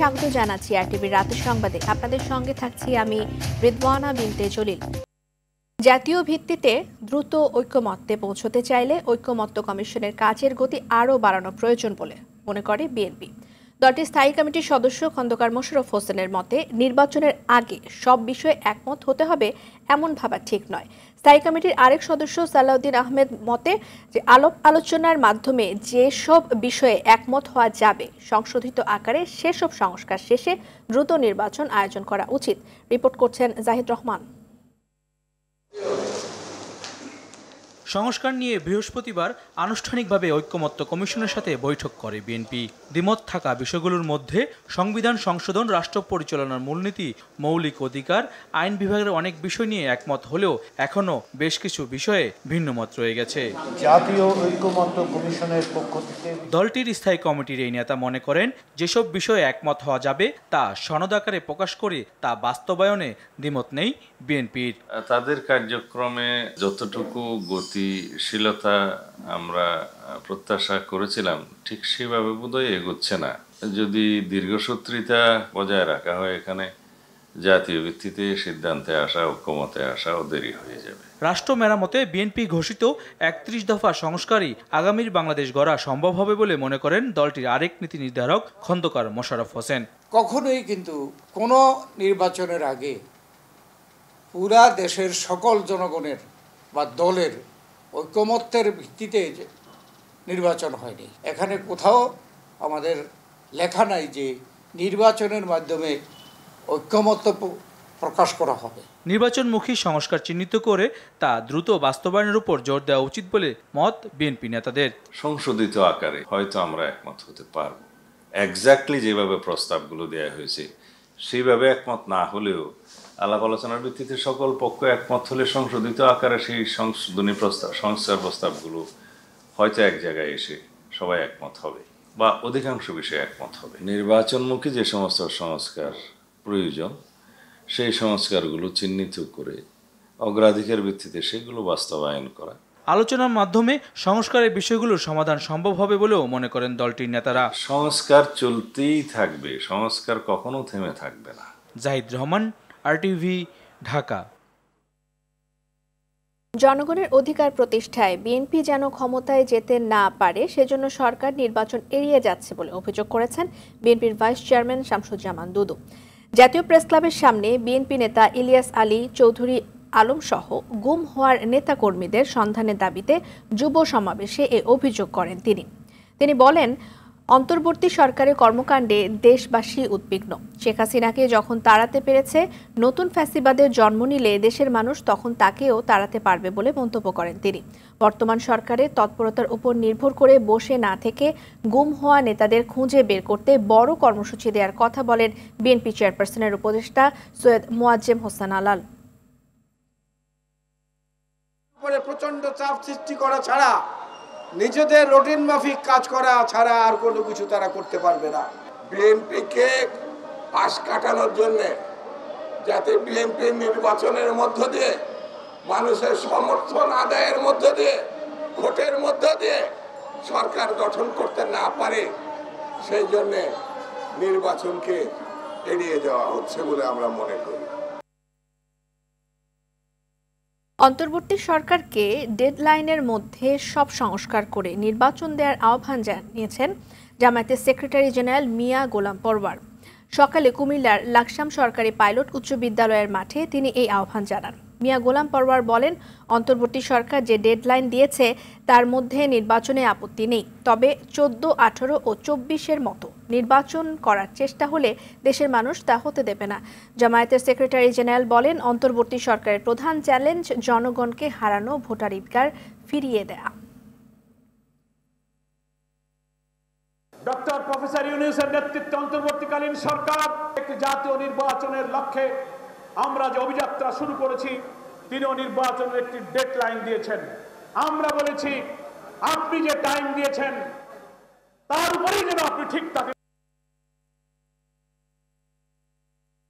স্বাগত জানাচ্ছি আরটিভির রাতের সংবাদে। আপনাদের সঙ্গে থাকছি আমি রিদওয়ানা বিনতে জলিল। জাতীয় ভিত্তিতে দ্রুত ঐকমত্যে পৌঁছতে চাইলে ঐকমত্য কমিশনের কাজের গতি আরও বাড়ানো প্রয়োজন বলে মনে করে বিএনপি। দলটির স্থায়ী কমিটির সদস্য খন্দকার মোশাররফ হোসেনের মতে, নির্বাচনের আগে সব বিষয়ে একমত হতে হবে এমন ভাবা ঠিক নয়। স্থায়ী কমিটির আরেক সদস্য সালাউদ্দিন আহমেদ মতে, যে আলোচনার মাধ্যমে যেসব বিষয়ে একমত হওয়া যাবে সংশোধিত আকারে সেসব সংস্কার শেষে দ্রুত নির্বাচন আয়োজন করা উচিত। রিপোর্ট করছেন জাহিদ রহমান। সংস্কার নিয়ে বৃহস্পতিবার আনুষ্ঠানিকভাবে ঐকমত্য কমিশনের সাথে বৈঠক করে বিএনপি। দ্বিমত থাকা বিষয়গুলোর মধ্যে সংবিধান সংশোধন, রাষ্ট্র পরিচালনার মূলনীতি, মৌলিক অধিকার, আইন বিভাগের অনেক বিষয় নিয়ে একমত হলেও এখনো বেশ কিছু বিষয়ে ভিন্নমত রয়ে গেছে। জাতীয় ঐকমত্য কমিশনের পক্ষ থেকে দলটির স্থায়ী কমিটির এই নেতা মনে করেন, যেসব বিষয়ে একমত হওয়া যাবে তা সনদ আকারে প্রকাশ করে তা বাস্তবায়নে দ্বিমত নেই বিএনপির। তাদের কার্যক্রমে যতটুকু গতিশীলতা আমরা প্রত্যাশা করেছিলাম ঠিক সেভাবে বোধহয় এগোচ্ছে না। যদি দীর্ঘসূত্রিতা বজায় রাখা হয়, এখানে জাতীয় ভিত্তিতে সিদ্ধান্তে আসা, ঐকমত্যে আসাও দেরি হয়ে যাবে। রাষ্ট্র মেরামতে বিএনপি ঘোষিত ৩১ দফা সংস্কারই আগামীর বাংলাদেশ গড়া সম্ভব হবে বলে মনে করেন দলটির আরেক নীতি নির্ধারক খন্দকার মোশাররফ হোসেন। কখনোই কিন্তু কোনো নির্বাচনের আগে পুরা দেশের সকল জনগণের বা দলের ঐকমত্যের ভিত্তিতে নির্বাচন হয়নি। এখানে কোথাও আমাদের লেখা নাই যে নির্বাচনের মাধ্যমে ঐকমত্য প্রকাশ করা হবে। নির্বাচনমুখী সংস্কার চিহ্নিত করে তা দ্রুত বাস্তবায়নের উপর জোর দেওয়া উচিত বলে মত বিএনপি নেতাদের। সংশোধিত আকারে হয়তো আমরা একমত হতে পারব। এক্স্যাক্টলি যেভাবে প্রস্তাবগুলো দেওয়া হয়েছে সেইভাবে একমত না হলেও আলাপ আলোচনার ভিত্তিতে সকল পক্ষ একমত হলে সংশোধিত আকারে সেই সংশোধনী প্রস্তাব, সংস্কার প্রস্তাবগুলো হয়তো এক জায়গায় এসে সবাই একমত হবে বা অধিকাংশ বিষয়ে একমত হবে। নির্বাচনমুখী যে সমস্ত সংস্কার প্রয়োজন সেই সংস্কারগুলো চিহ্নিত করে অগ্রাধিকার ভিত্তিতে সেগুলো বাস্তবায়ন করা। আলোচনার মাধ্যমে সংস্কারের বিষয়গুলোর সমাধান সম্ভব হবে বলেও মনে করেন দলটির নেতারা। সংস্কার চলতেই থাকবে, সংস্কার কখনো থেমে থাকবে না। জাহিদ রহমান, আরটিভি, ঢাকা। জনগণের অধিকার প্রতিষ্ঠায় বিএনপি যেন ক্ষমতায় যেতে না পারে সেজন্য সরকার নির্বাচন এড়িয়ে যাচ্ছে বলে অভিযোগ করেছেন বিএনপির ভাইস চেয়ারম্যান শামসুজ্জামান দুদু। জাতীয় প্রেস ক্লাবের সামনে বিএনপি নেতা ইলিয়াস আলী চৌধুরী আলম সহ গুম হওয়ার নেতাকর্মীদের সন্ধানের দাবিতে যুব সমাবেশে এ অভিযোগ করেন তিনি বলেন, অন্তর্বর্তী সরকারের কর্মকাণ্ডে দেশবাসী উদ্বিগ্ন। শেখ হাসিনাকে যখন তাড়াতে পেরেছে, নতুন ফ্যাসিবাদের জন্ম নিলে দেশের মানুষ তখন তাকেও তাড়াতে পারবে বলে মন্তব্য করেন তিনি। বর্তমান সরকারের তৎপরতার উপর নির্ভর করে বসে না থেকে গুম হওয়া নেতাদের খুঁজে বের করতে বড় কর্মসূচি দেওয়ার কথা বলেন বিএনপি চেয়ারপারসনের উপদেষ্টা সৈয়দ মোয়াজ্জেম হোসেন আলাল। প্রচন্ড চাপ সৃষ্টি করা ছাড়া, নিজেদের রুটিন মাফিক কাজ করা ছাড়া আর কোনো কিছু তারা করতে পারবে না। বিএনপিকে পাশ কাটানোর জন্য, যাতে বিএনপি নির্বাচনের মধ্য দিয়ে, মানুষের সমর্থন আদায়ের মধ্য দিয়ে, ভোটের মধ্য দিয়ে সরকার গঠন করতে না পারে, সেই জন্যে নির্বাচনকে এড়িয়ে যাওয়া হচ্ছে বলে আমরা মনে করি। অন্তর্বর্তী সরকারকে ডেডলাইনের মধ্যে সব সংস্কার করে নির্বাচন দেওয়ার আহ্বান জানিয়েছেন জামায়াতের সেক্রেটারি জেনারেল মিয়া গোলাম পরওয়ার। সকালে কুমিল্লার লাকসাম সরকারি পাইলট উচ্চ বিদ্যালয়ের মাঠে তিনি এই আহ্বান জানান। মিয়া গোলাম পরওয়ার বলেন, অন্তর্বর্তী সরকার যে ডেডলাইন দিয়েছে তার মধ্যে নির্বাচনে আপত্তি নেই, তবে 14, 18 ও 24-এর মতো নির্বাচন করার চেষ্টা হলে দেশের মানুষ তা হতে দেবে না। জামায়াতের সেক্রেটারি জেনারেল বলেন, অন্তর্বর্তী সরকারের প্রধান চ্যালেঞ্জ জনগণকে হারানো ভোটাধিকার ফিরিয়ে দেয়া। ডক্টর প্রফেসর ইউনূসের নেতৃত্বে অন্তর্বর্তীকালীন সরকার একটি জাতীয় নির্বাচনের লক্ষ্যে আমরা যে অভিযাত্রা শুরু করেছি, তিনিও নির্বাচনের একটি ডেডলাইন দিয়েছেন। আমরা বলেছি, আপনি যে টাইম দিয়েছেন তার উপরেই যেন আপনি ঠিক থাকেন।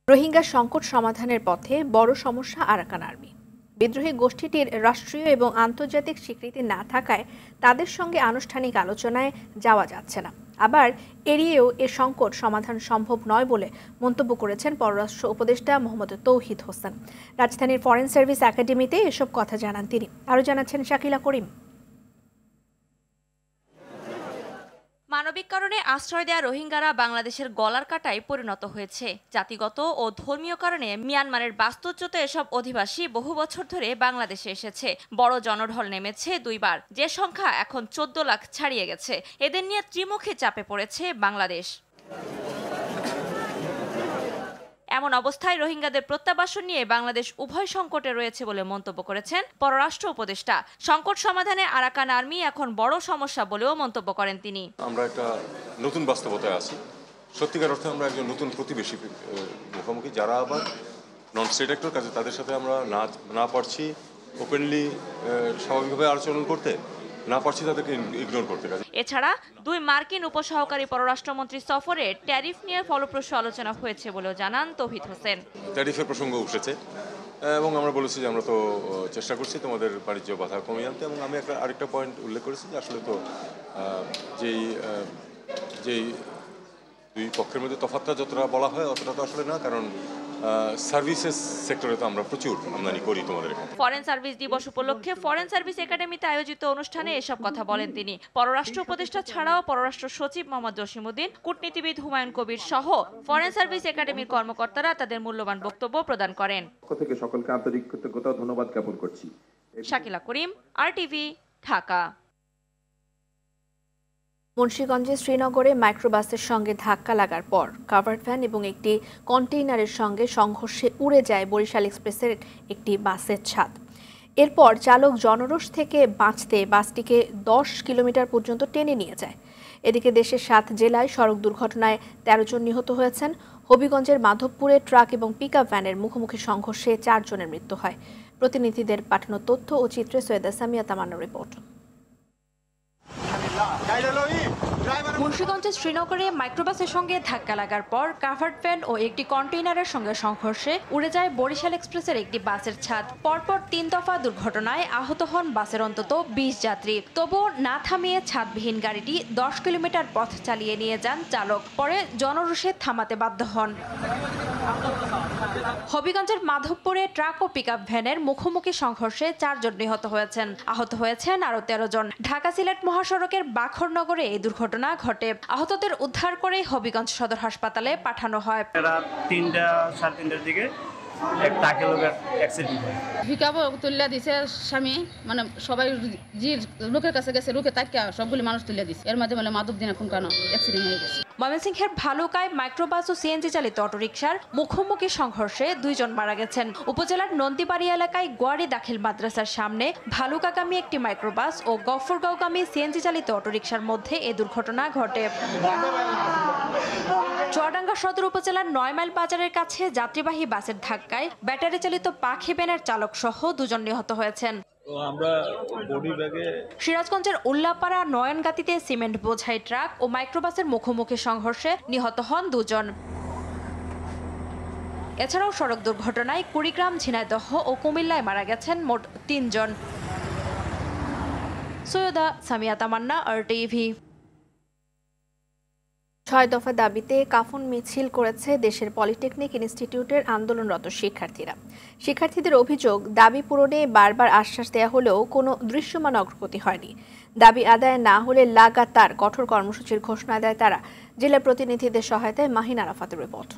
রোহিঙ্গা সংকট সমাধানের পথে বড় সমস্যা আরাকান আর্মি। বিদ্রোহী গোষ্ঠীটির রাষ্ট্রীয় এবং আন্তর্জাতিক স্বীকৃতি না থাকায় তাদের সঙ্গে আনুষ্ঠানিক আলোচনায় যাওয়া যাচ্ছে না। আবার এড়িয়েও এ সংকট সমাধান সম্ভব নয় বলে মন্তব্য করেছেন পররাষ্ট্র উপদেষ্টা মোহাম্মদ তৌহিদ হোসেন। রাজধানীর ফরেন সার্ভিস একাডেমিতে এসব কথা জানান তিনি। আরও জানাচ্ছেন শাকিলা করিম। মানবিক কারণে আশ্রয় দেয়া রোহিঙ্গারা বাংলাদেশের গলার কাটায় পরিণত হয়েছে। জাতিগত ও ধর্মীয় কারণে মিয়ানমারের বাস্তুচ্যুত এসব অধিবাসী বহু বছর ধরে বাংলাদেশে এসেছে। বড় জনঢল নেমেছে দুইবার, যে সংখ্যা এখন 14 লাখ ছাড়িয়ে গেছে। এদের নিয়ে ত্রিমুখী চাপে পড়েছে বাংলাদেশ। এমন অবস্থায় রোহিঙ্গাদের প্রত্যাবাসন নিয়ে বাংলাদেশ উভয় সংকটে রয়েছে বলে মন্তব্য করেছেন পররাষ্ট্র উপদেষ্টা। সংকট সমাধানে আরাকান আর্মি এখন বড় সমস্যা বলেও মন্তব্য করেন তিনি। আমরা একটা নতুন বাস্তবতায় আছি। সত্যিকার অর্থে আমরা একজন নতুন প্রতিবেশী মুখোমুখি, যারা আবার নন স্টেট অ্যাক্টর, কাজে তাদের সাথে আমরা না পারছি ওপেনলি স্বাভাবিকভাবে আচরণ করতে, না পারছি তাদেরকে ইগনোর করতে। এছাড়া 2 মার্কিন উপসহকারী পররাষ্ট্রমন্ত্রী সফরে ট্যারিফ নিয়ে ফলপ্রসূ আলোচনা হয়েছে বলেও জানান তৌহিদ হোসেন। ট্যারিফের প্রসঙ্গ উঠেছে এবং আমরা বলেছি যে আমরা তো চেষ্টা করছি তোমাদের বাণিজ্য বাধা কমিয়ে আনতে, এবং আমি আরেকটা পয়েন্ট উল্লেখ করেছি যে আসলে তো যেই দুই পক্ষের মধ্যে তফাৎটা যতটা বলা হয় অতটা তো আসলে না, কারণ সার্ভিসেস সেক্টরে তো আমরা প্রচুর আমদানি করি তোমাদের এখানে। ফরেন সার্ভিস দিবস উপলক্ষে ফরেন সার্ভিস একাডেমিতে আয়োজিত অনুষ্ঠানে এসব কথা বলেন তিনি। পররাষ্ট্র উপদেষ্টা ছাড়াও পররাষ্ট্র সচিব মোহাম্মদ জসিমউদ্দিন, কূটনীতিবিদ হুমায়ুন কবির সহ ফরেন সার্ভিস একাডেমির কর্মকর্তারা তাদের মূল্যবান বক্তব্য প্রদান করেন। থেকে সকলকে আন্তরিক কৃতজ্ঞতা ও ধন্যবাদ জ্ঞাপন করছি। শাকিলা করিম, RTV, ঢাকা। মুন্সিগঞ্জে শ্রীনগরে মাইক্রোবাসের সঙ্গে ধাক্কা লাগার পর কাভার্ড ভ্যান এবং একটি কন্টেইনারের সঙ্গে সংঘর্ষে উড়ে যায় বরিশাল এক্সপ্রেসের একটি বাসের ছাদ। এরপর চালক জনরোষ থেকে বাঁচতে বাসটিকে 10 কিলোমিটার পর্যন্ত টেনে নিয়ে যায়। এদিকে দেশের 7 জেলায় সড়ক দুর্ঘটনায় 13 জন নিহত হয়েছেন। হবিগঞ্জের মাধবপুরে ট্রাক এবং পিকআপ ভ্যানের মুখোমুখি সংঘর্ষে 4 জনের মৃত্যু হয়। প্রতিনিধিদের পাঠানো তথ্য ও চিত্রে সৈয়দা সামিয়া তামান্নার রিপোর্ট। মুন্সিগঞ্জের শ্রীনগরে মাইক্রোবাসের সঙ্গে ধাক্কা লাগার পর কাভার্ড ভ্যান ও একটি কন্টেইনারের সঙ্গে সংঘর্ষে উড়ে যায় বরিশাল এক্সপ্রেসের একটি বাসের ছাদ। পরপর 3 দফা দুর্ঘটনায় আহত হন বাসের অন্তত 20 যাত্রী। তবুও না থামিয়ে ছাদবিহীন গাড়িটি 10 কিলোমিটার পথ চালিয়ে নিয়ে যান চালক। পরে জনরোষে থামাতে বাধ্য হন। হবিগঞ্জের মাধবপুরে ট্রাক ও পিকআপ ভ্যানের মুখোমুখি সংঘর্ষে 4 জন নিহত হয়েছেন। আহত হয়েছেন আরও 13 জন। ঢাকা সিলেট মহাসড়কের বাখরনগরে এই দুর্ঘটনা ঘটে। আহতদের উদ্ধার করে হবিগঞ্জ সদর হাসপাতালে পাঠানো হয়। রাত 3টা সাড়ে 3টার দিকে এক ট্রাকের অ্যাক্সিডেন্ট হয়। পিকআপ তুলে দিছে স্বামী, মানে সবাই যে লোকের কাছে গেছে, লোকে তাকে সবগুলি মানুষ তুলে দিছে। এর মাঝে মাধব দিনে কোন কারণে অ্যাক্সিডেন্ট হয়ে গেছে। ময়মনসিংহের ভালুকায় মাইক্রোবাস ও সিএনজি চালিত অটোরিকশার মুখোমুখি সংঘর্ষে 2 জন মারা গেছেন। উপজেলার নন্দীবাড়ি এলাকায় গোয়ারি দাখিল মাদ্রাসার সামনে ভালুকাগামী একটি মাইক্রোবাস ও গফরগাঁওগামী সিএনজি চালিত অটোরিকশার মধ্যে এই দুর্ঘটনা ঘটে। চুয়াডাঙ্গা সদর উপজেলার 9 মাইল বাজারের কাছে যাত্রীবাহী বাসের ধাক্কায় ব্যাটারি চালিত পাখি ভ্যানের চালক সহ 2 জন নিহত হয়েছেন। সিরাজগঞ্জের উল্লাপাড়া নয়নগাতিতে সিমেন্ট বোঝাই ট্রাক ও মাইক্রোবাসের মুখোমুখি সংঘর্ষে নিহত হন 2 জন। এছাড়াও সড়ক দুর্ঘটনায় কুড়িগ্রাম, ঝিনাইদহ ও কুমিল্লায় মারা গেছেন মোট 3 জন। সৈয়দা সামিয়া তামান্না, RTV। 6 দফা দাবিতে কাফন মিছিল করেছে দেশের পলিটেকনিক ইনস্টিটিউটের আন্দোলনরত শিক্ষার্থীরা। শিক্ষার্থীদের অভিযোগ, দাবি পূরণে বারবার আশ্বাস দেওয়া হলেও কোনো দৃশ্যমান অগ্রগতি হয়নি। দাবি আদায় না হলে লাগাতার কঠোর কর্মসূচির ঘোষণা দেয় তারা। জেলা প্রতিনিধিদের সহায়তায় মাহিন আরাফাতের রিপোর্ট।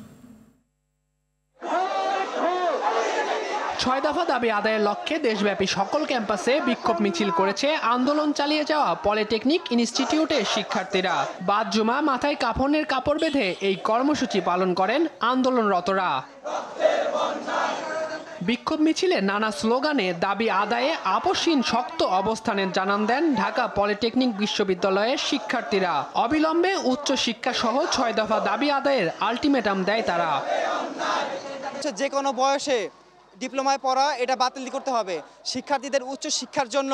6 দফা দাবি আদায়ের লক্ষ্যে দেশব্যাপী সকল ক্যাম্পাসে বিক্ষোভ মিছিল করেছে আন্দোলন চালিয়ে যাওয়া পলিটেকনিক ইনস্টিটিউটের শিক্ষার্থীরা। বাদ জুমা মাথায় কাফনের কাপড় বেঁধে এই কর্মসূচি পালন করেন আন্দোলনরতরা। বিক্ষোভ মিছিলে নানা স্লোগানে দাবি আদায়ে আপোষহীন শক্ত অবস্থানের জানান দেন ঢাকা পলিটেকনিক বিশ্ববিদ্যালয়ের শিক্ষার্থীরা। অবিলম্বে উচ্চ শিক্ষা সহ 6 দফা দাবি আদায়ের আলটিমেটাম দেয় তারা। যে কোনো বয়সে ডিপ্লোমায় পড়া এটা বাতিল করতে হবে। শিক্ষার্থীদের উচ্চ শিক্ষার জন্য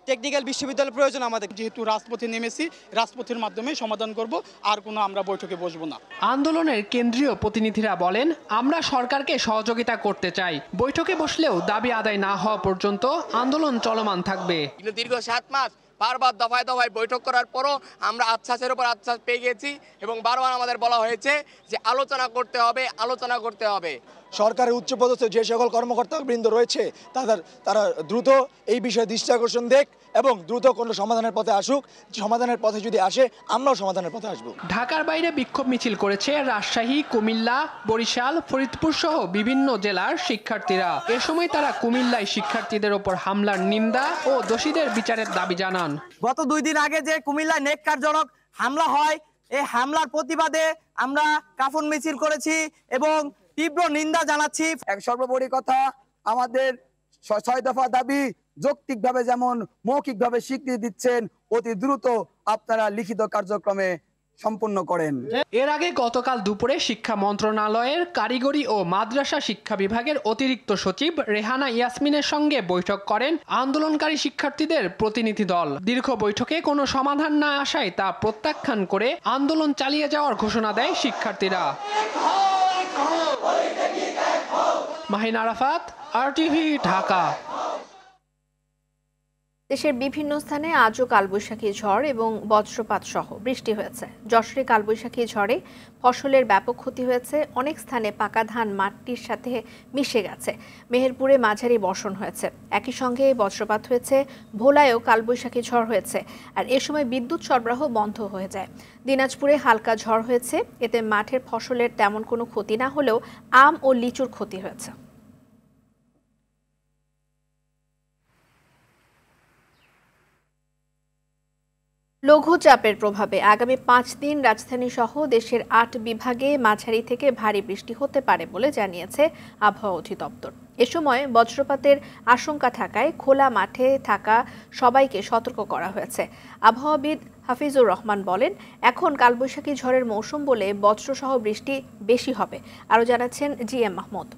টেকনিক্যাল বিশ্ববিদ্যালয় প্রয়োজন আমাদের। যেহেতু রাজপথে নেমেছি, রাজপথের মাধ্যমে সমাধান করব, আর কোনো আমরা বৈঠকে বসবো না। আন্দোলনের কেন্দ্রীয় প্রতিনিধিরা বলেন, আমরা সরকারকে সহযোগিতা করতে চাই। বৈঠকে বসলেও দাবি আদায় না হওয়া পর্যন্ত আন্দোলন চলমান থাকবে। দীর্ঘ 7 মাস বারবার দফায় দফায় বৈঠক করার পরও আমরা আশ্বাসের উপর আশ্বাস পেয়ে গেছি এবং বারবার আমাদের বলা হয়েছে যে আলোচনা করতে হবে। সরকারের উচ্চপদস্থ যে সকল কর্মকর্তাবৃন্দ রয়েছে তারা দ্রুত এই বিষয়ে দৃষ্টি আকর্ষণ দেখ এবং দ্রুত কোনো সমাধানের পথে আসুক। সমাধানের পথে যদি আসে আমরাও সমাধানের পথে আসব। ঢাকার বাইরে বিক্ষোভ মিছিল করেছে রাজশাহী, কুমিল্লা, বরিশাল, ফরিদপুর সহ বিভিন্ন জেলার শিক্ষার্থীরা। এ সময় তারা কুমিল্লায় শিক্ষার্থীদের ওপর হামলার নিন্দা ও দোষীদের বিচারের দাবি জানান। গত 2 দিন আগে যে কুমিল্লায় নেককারজনক হামলা হয়, এই হামলার প্রতিবাদে আমরা কাফন মিছিল করেছি এবং তীব্র নিন্দা জানাচ্ছি। সর্বোপরি কথা, আমাদের 6 দফা দাবি যৌক্তিকভাবে যেমন মৌখিকভাবে স্বীকৃতি দিচ্ছেন, অতি দ্রুত আপনারা লিখিত কার্যক্রমে সম্পূর্ণ করেন। এর আগে গতকাল দুপুরে শিক্ষা মন্ত্রণালয়ের কারিগরি ও মাদ্রাসা শিক্ষা বিভাগের অতিরিক্ত সচিব রেহানা ইয়াসমিনের সঙ্গে বৈঠক করেন আন্দোলনকারী শিক্ষার্থীদের প্রতিনিধি দল। দীর্ঘ বৈঠকে কোনো সমাধান না আসায় তা প্রত্যাখ্যান করে আন্দোলন চালিয়ে যাওয়ার ঘোষণা দেয় শিক্ষার্থীরা। মাহিন আরাফাত, RTV, ঢাকা। দেশের বিভিন্ন স্থানে আজও কালবৈশাখী ঝড় এবং বজ্রপাত সহ বৃষ্টি হয়েছে। যশোরে কালবৈশাখী ঝড়ে ফসলের ব্যাপক ক্ষতি হয়েছে। অনেক স্থানে পাকা ধান মাটির সাথে মিশে গেছে। মেহেরপুরে মাঝারি বর্ষণ হয়েছে। একই সঙ্গে বজ্রপাত হয়েছে। ভোলায়ও কালবৈশাখী ঝড় হয়েছে, আর এ সময় বিদ্যুৎ সরবরাহ বন্ধ হয়ে যায়। দিনাজপুরে হালকা ঝড় হয়েছে। এতে মাঠের ফসলের তেমন কোনো ক্ষতি না হলেও আম ও লিচুর ক্ষতি হয়েছে। লঘুচাপের প্রভাবে আগামী 5 দিন রাজধানী সহ দেশের 8 বিভাগে মাঝারি থেকে ভারী বৃষ্টি হতে পারে বলে জানিয়েছে আবহাওয়া অধিদপ্তর। এ সময় বজ্রপাতের আশঙ্কা থাকায় খোলা মাঠে থাকা সবাইকে সতর্ক করা হয়েছে। আবহাওয়াবিদ হাফিজুর রহমান বলেন, এখন কালবৈশাখী ঝড়ের মৌসুম বলে বজ্রসহ বৃষ্টি বেশি হবে। আরও জানাচ্ছেন GM মাহমুদ।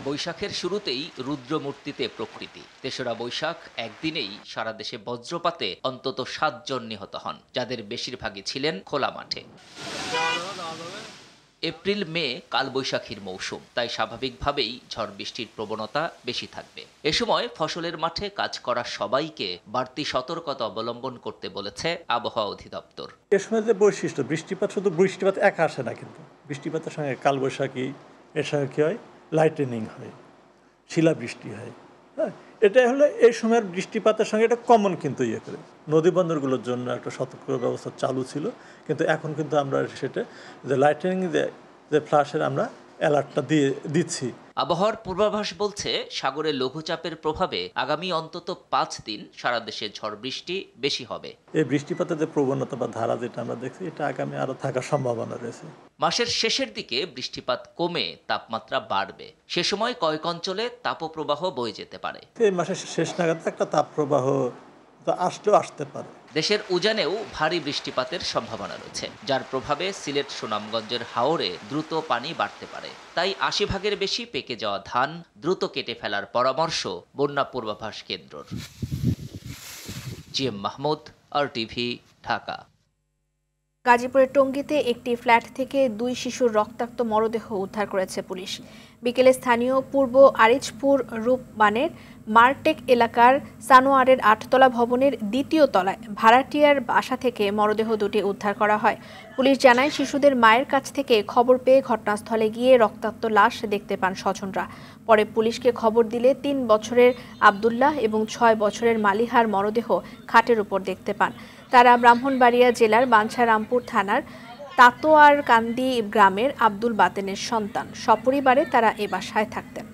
বৈশাখের শুরুতেই রুদ্রমূর্তিতে প্রকৃতি। 3রা বৈশাখ একদিনেই সারা দেশে বজ্রপাতে অন্তত 7 জন নিহত হন, যাদের বেশিরভাগই ছিলেন খোলা মাঠে। এপ্রিল মে কালবৈশাখীর মৌসুম, তাই স্বাভাবিকভাবেই ঝড় বৃষ্টির প্রবণতা বেশি থাকবে। এ সময় ফসলের মাঠে কাজ করা সবাইকে বাড়তি সতর্কতা অবলম্বন করতে বলেছে আবহাওয়া অধিদপ্তর। এ সময় যে বৈশিষ্ট্য, বৃষ্টিপাত শুধু বৃষ্টিপাত একা আসে না, কিন্তু বৃষ্টিপাতের সঙ্গে কালবৈশাখী, এর সঙ্গে কী হয়, লাইটেনিং হয়, শিলাবৃষ্টি হয়। হ্যাঁ, এটা হলো এই সময়ের বৃষ্টিপাতের সঙ্গে এটা কমন, কিন্তু ইয়ে করে নদী বন্দরগুলোর জন্য একটা সতর্ক ব্যবস্থা চালু ছিল, কিন্তু এখন কিন্তু আমরা সেটা যে লাইটেনিং যে ফ্ল্যাশের আমরা অ্যালার্টটা দিচ্ছি। আবহাওয়ার পূর্বাভাস বলছে, সাগরে লঘুচাপের প্রভাবে আগামী অন্তত 5 দিন সারা দেশে ঝড় বৃষ্টি বেশি হবে। এই বৃষ্টিপাতের যে প্রবণতা বা ধারা যেটা আমরা দেখছি, এটা আগামী আরও থাকার সম্ভাবনা রয়েছে। মাসের শেষের দিকে বৃষ্টিপাত কমে তাপমাত্রা বাড়বে। সে সময় কয়েক অঞ্চলে তাপপ্রবাহ বয়ে যেতে পারে। এই মাসের শেষ নাগাদ একটা তাপপ্রবাহ আসলেও আসতে পারে। দেশের উজানেও ভারী বৃষ্টিপাতের সম্ভাবনা রয়েছে, যার প্রভাবে সিলেট, সুনামগঞ্জের হাওরে দ্রুত পানি বাড়তে পারে। তাই 80 ভাগের বেশি পেকে যাওয়া ধান দ্রুত কেটে ফেলার পরামর্শ বন্যা পূর্বাভাস কেন্দ্রর। GM Mahmud, RTV, Dhaka. গাজীপুরের টঙ্গীতে একটি ফ্ল্যাট থেকে 2 শিশুর রক্তাক্ত মরদেহ উদ্ধার করেছে পুলিশ। বিকেলে স্থানীয় পূর্ব আরিজপুর রূপবানের মারটেক এলাকার সানোয়ারের 8তলা ভবনের 2য় তলায় ভাড়াটিয়ার বাসা থেকে মরদেহ দুটি উদ্ধার করা হয়। পুলিশ জানায়, শিশুদের মায়ের কাছ থেকে খবর পেয়ে ঘটনাস্থলে গিয়ে রক্তাক্ত লাশ দেখতে পান স্বজনরা। পরে পুলিশকে খবর দিলে 3 বছরের আব্দুল্লাহ এবং 6 বছরের মালিহার মরদেহ খাটের উপর দেখতে পান। তারা ব্রাহ্মণবাড়িয়া জেলার বাঞ্ছারামপুর থানার তাতোয়ারকান্দি গ্রামের আব্দুল বাতেনের সন্তান। সপরিবারে তারা এ বাসায় থাকতেন।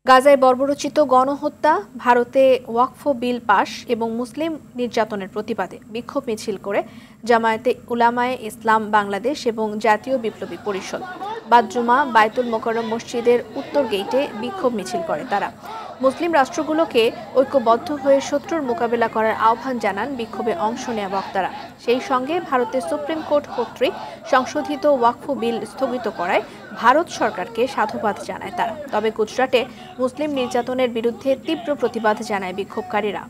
গাজায় বর্বরোচিত গণহত্যা, ভারতে ওয়াকফ বিল পাশ এবং মুসলিম নির্যাতনের প্রতিবাদে বিক্ষোভ মিছিল করে জামায়াতে উলামায়ে ইসলাম বাংলাদেশ এবং জাতীয় বিপ্লবী পরিষদ। বাদ-জুমা বায়তুল মোকাররম মসজিদের উত্তর গেইটে বিক্ষোভ মিছিল করে তারা। মুসলিম রাষ্ট্রগুলোকে ঐক্যবদ্ধ হয়ে শত্রুর মোকাবেলা করার আহ্বান জানান বিক্ষোভে অংশ নেওয়া বক্তারা। সেই সঙ্গে ভারতের সুপ্রিম কোর্ট কর্তৃক সংশোধিত ওয়াকফ বিল স্থগিত করায় ভারত সরকারকে সাধুবাদ জানায় তারা। তবে গুজরাটে মুসলিম নির্যাতনের বিরুদ্ধে তীব্র প্রতিবাদ জানায় বিক্ষোভকারীরা।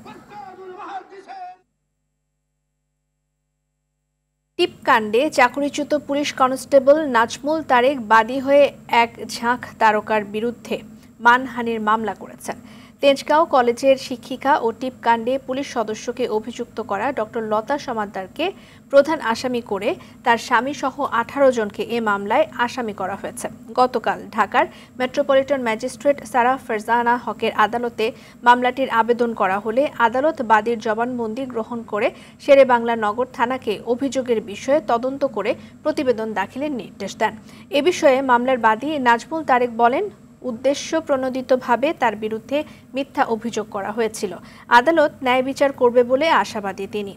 টিপকাণ্ডে চাকরিচ্যুত পুলিশ কনস্টেবল নাজমুল তারেক বাদী হয়ে এক ঝাঁক তারকার বিরুদ্ধে মানহানির মামলা করেছেন। তেজগাঁও কলেজের শিক্ষিকা ও টিপকাণ্ডে পুলিশ সদস্যকে অভিযুক্ত করা ডক্টর লতা সমাদ্দারকে প্রধান আসামি করে তার স্বামী সহ 18 জনকে এ মামলায় আসামি করা হয়েছে। গতকাল ঢাকার মেট্রোপলিটন ম্যাজিস্ট্রেট সারা ফারজানা হকের আদালতে মামলাটির আবেদন করা হলে আদালত বাদীর জবানবন্দি গ্রহণ করে শেরেবাংলা নগর থানাকে অভিযোগের বিষয়ে তদন্ত করে প্রতিবেদন দাখিলের নির্দেশ দেন। এ বিষয়ে মামলার বাদী নাজমুল তারেক বলেন, উদ্দেশ্য প্রণোদিতভাবে তার বিরুদ্ধে মিথ্যা অভিযোগ করা হয়েছিল। আদালত ন্যায় বিচার করবে বলে আশাবাদী তিনি।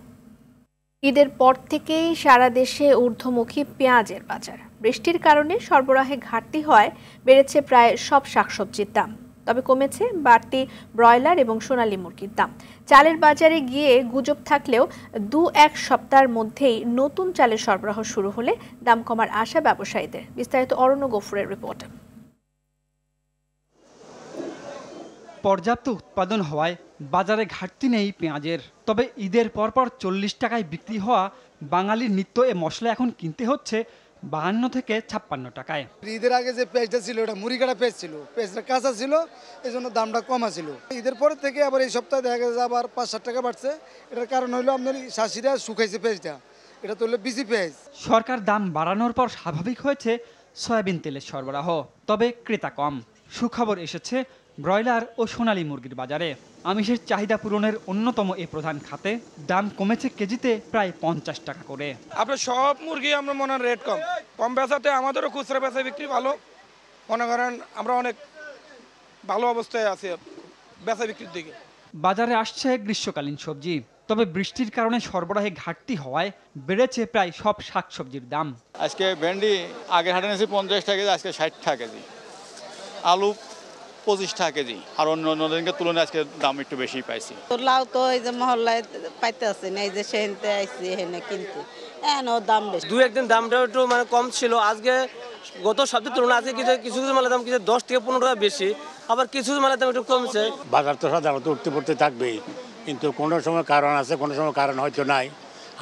ঈদের পর থেকেই সারা দেশে ঊর্ধ্বমুখী পেঁয়াজের বাজার। বৃষ্টির কারণে সরবরাহে ঘাটতি হওয়ায় বেড়েছে প্রায় সব শাকসবজির দাম, তবে কমেছে বাড়তি ব্রয়লার এবং সোনালী মুরগির দাম। চালের বাজারে গিয়ে গুজব থাকলেও 2-1 সপ্তাহের মধ্যেই নতুন চালের সরবরাহ শুরু হলে দাম কমার আশা ব্যবসায়ীদের। বিস্তারিত অরণ্য গফুরের রিপোর্ট। পর্যাপ্ত উৎপাদন হওয়ায় বাজারে ঘাটতি নেই পেঁয়াজের, তবে ঈদের পরপর 40 টাকায় বিক্রি হওয়া বাঙালির নিত্য এ মশলা এখন কিনতে হচ্ছে 52 থেকে 56 টাকায়। ঈদের আগে যে পেঁয়াজটা ছিল ওটা মুড়িকাটা পেঁয়াজ ছিল, পেঁয়াজটা কাঁচা ছিল, এই জন্য দামটা কমা ছিল। ঈদের পরে থেকে আবার এই সপ্তাহে দেখা গেছে আবার 5-7 টাকা বাড়ছে। এটার কারণ হলো আপনার শাশিরা শুকাইছে পেঁয়াজটা, এটা তো হলো বিসি পেঁয়াজ। সরকার দাম বাড়ানোর পর স্বাভাবিক হয়েছে সয়াবিন তেলের সরবরাহ, তবে ক্রেতা কম। সুখবর এসেছে ব্রয়লার ও সোনালী মুরগির বাজারে। আমিষের চাহিদা পূরণের অন্যতম এ প্রধান খাতে দাম কমেছে কেজিতে প্রায় 50 টাকা করে। আপনার সব মুরগি আমরা মনে রেট কম বেচাতে আমাদেরও খুচরা বেচা বিক্রি ভালো, মনে করেন আমরা অনেক ভালো অবস্থায় আছি বেচা বিক্রির দিকে। বাজারে আসছে গ্রীষ্মকালীন সবজি, তবে বৃষ্টির কারণে সরবরাহে ঘাটতি হওয়ায় বেড়েছে প্রায় সব শাকসবজির দাম। আজকে ভেন্ডি আগে হাটে নিয়েছি 50 টাকা কেজি, আজকে 60 টাকা কেজি। আলু 25 টাকা কেজি, আর অন্য দিনকে তুলনায় আজকে দাম একটু বেশি পাইছি। লাউ তো এই যে মহল্লায় পাইতে আছে না, এই যে সেনতে আইছি এখানে কিনতে, এখনো দাম বেশি। 2-1 দিন দামটা একটু মানে কম ছিল, আজকে গত সপ্তাহের তুলনায় আজকে কিছু মালের দাম কিছু 10 থেকে 15 টাকা বেশি, আবার কিছু মালের দাম একটু কমছে। বাজার তো সাধারণত উঠতে পড়তে থাকবেই, কিন্তু কোনো সময় কারণ আছে, কোনো সময় কারণ হয়তো নাই,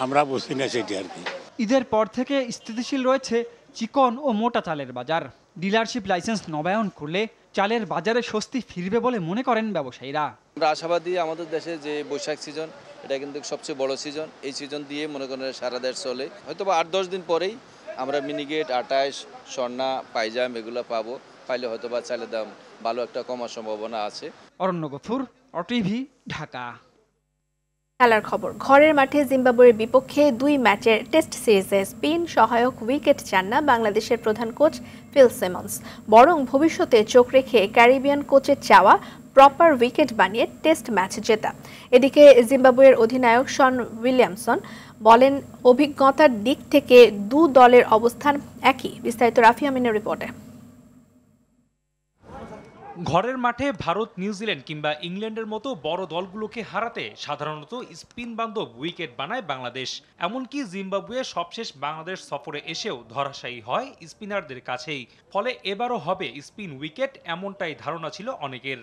আমরা বুঝি না সেটি আর কি। ঈদের পর থেকে স্থিতিশীল রয়েছে চিকন ও মোটা চালের বাজার। ডিলারশিপ লাইসেন্স নবায়ন করলে চালের বাজারে স্বস্তি ফিরবে বলে মনে করেন ব্যবসায়ীরা। আমরা আশাবাদী, আমাদের দেশে যে বৈশাখ সিজন, এটা কিন্তু সবচেয়ে বড় সিজন। এই সিজন দিয়ে মনে করেন সারা দেশ চলে। হয়তো বা 8-10 দিন পরেই আমরা মিনিগেট, 28, স্বর্ণা, পাইজাম এগুলো পাবো। পাইলে হয়তো বা চালের দাম ভালো একটা কমার সম্ভাবনা আছে। অরণ্য গফুর, অটিভি, ঢাকা। খেলার খবর। ঘরের মাঠে জিম্বাবুয়ের বিপক্ষে 2 ম্যাচের টেস্ট সিরিজে স্পিন সহায়ক উইকেট চান না বাংলাদেশের প্রধান কোচ ফিল সিমন্স, বরং ভবিষ্যতে চোখ রেখে ক্যারিবিয়ান কোচের চাওয়া প্রপার উইকেট বানিয়ে টেস্ট ম্যাচ জেতা। এদিকে জিম্বাবুয়ের অধিনায়ক শন উইলিয়ামসন বলেন, অভিজ্ঞতার দিক থেকে 2 দলের অবস্থান একই। বিস্তারিত রাফি আমিনের রিপোর্টে। ঘরের মাঠে ভারত, নিউজিল্যান্ড কিংবা ইংল্যান্ডের মতো বড় দলগুলোকে হারাতে সাধারণত স্পিন বান্ধব উইকেট বানায় বাংলাদেশ। এমনকি জিম্বাবুয়ে সবশেষ বাংলাদেশ সফরে এসেও ধরাশায়ী হয় স্পিনারদের কাছেই। ফলে এবারও হবে স্পিন উইকেট, এমনটাই ধারণা ছিল অনেকের।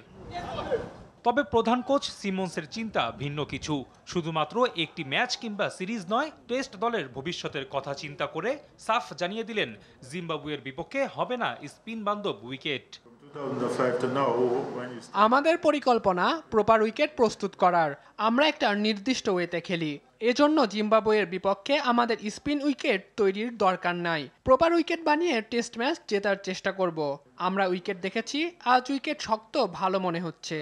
তবে প্রধান কোচ সিমন্সের চিন্তা ভিন্ন কিছু। শুধুমাত্র একটি ম্যাচ কিংবা সিরিজ নয়, টেস্ট দলের ভবিষ্যতের কথা চিন্তা করে সাফ জানিয়ে দিলেন, জিম্বাবুয়ের বিপক্ষে হবে না স্পিন বান্ধব উইকেট। আমাদের পরিকল্পনা প্রপার উইকেট প্রস্তুত করার। আমরা একটা নির্দিষ্ট ওয়েতে খেলি, এজন্য জিম্বাবুয়ের বিপক্ষে আমাদের স্পিন উইকেট তৈরির দরকার নাই। প্রপার উইকেট বানিয়ে টেস্ট ম্যাচ জেতার চেষ্টা করব। আমরা উইকেট দেখেছি, আজ উইকেট শক্ত ভালো মনে হচ্ছে।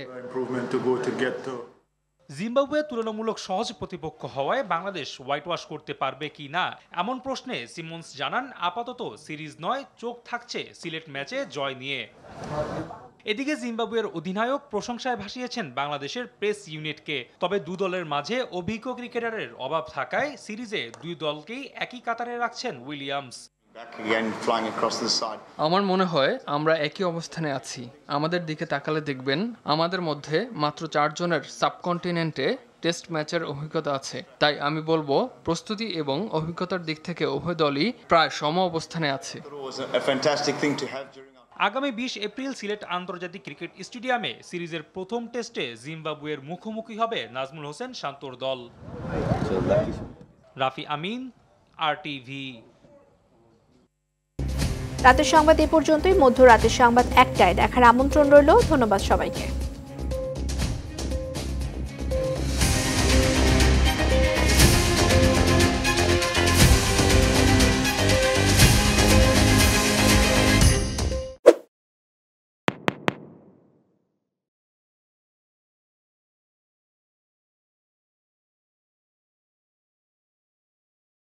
জিম্বাবুয়ে তুলনামূলক সহজ প্রতিপক্ষ হওয়ায় বাংলাদেশ হোয়াইট ওয়াশ করতে পারবে কি না এমন প্রশ্নে সিমন্স জানান, আপাতত সিরিজ নয়, চোখ থাকছে সিলেট ম্যাচে জয় নিয়ে। এদিকে জিম্বাবুয়ের অধিনায়ক প্রশংসায় ভাসিয়েছেন বাংলাদেশের প্রেস ইউনিটকে। তবে 2 দলের মাঝে অভিজ্ঞ ক্রিকেটারের অভাব থাকায় সিরিজে 2 দলকেই একই কাতারে রাখছেন উইলিয়ামস। আমার মনে হয় আমরা একই অবস্থানে আছি। আমাদের দিকে তাকালে দেখবেন আমাদের মধ্যে মাত্র 4 জনের সাবকন্টিনেন্টে টেস্ট ম্যাচের অভিজ্ঞতা আছে। তাই আমি বলবো প্রস্তুতি এবং অভিজ্ঞতার দিক থেকে উভয় দলই প্রায় সম অবস্থানে আছে। আগামী 20 এপ্রিল সিলেট আন্তর্জাতিক ক্রিকেট স্টেডিয়ামে সিরিজের প্রথম টেস্টে জিম্বাবুয়ের মুখোমুখি হবে নাজমুল হোসেন শান্তর দল। রাফি আমিন, RTV। রাতের সংবাদ এ পর্যন্তই। মধ্যরাতের সংবাদ 1টায় দেখার আমন্ত্রণ রইল। ধন্যবাদ সবাইকে।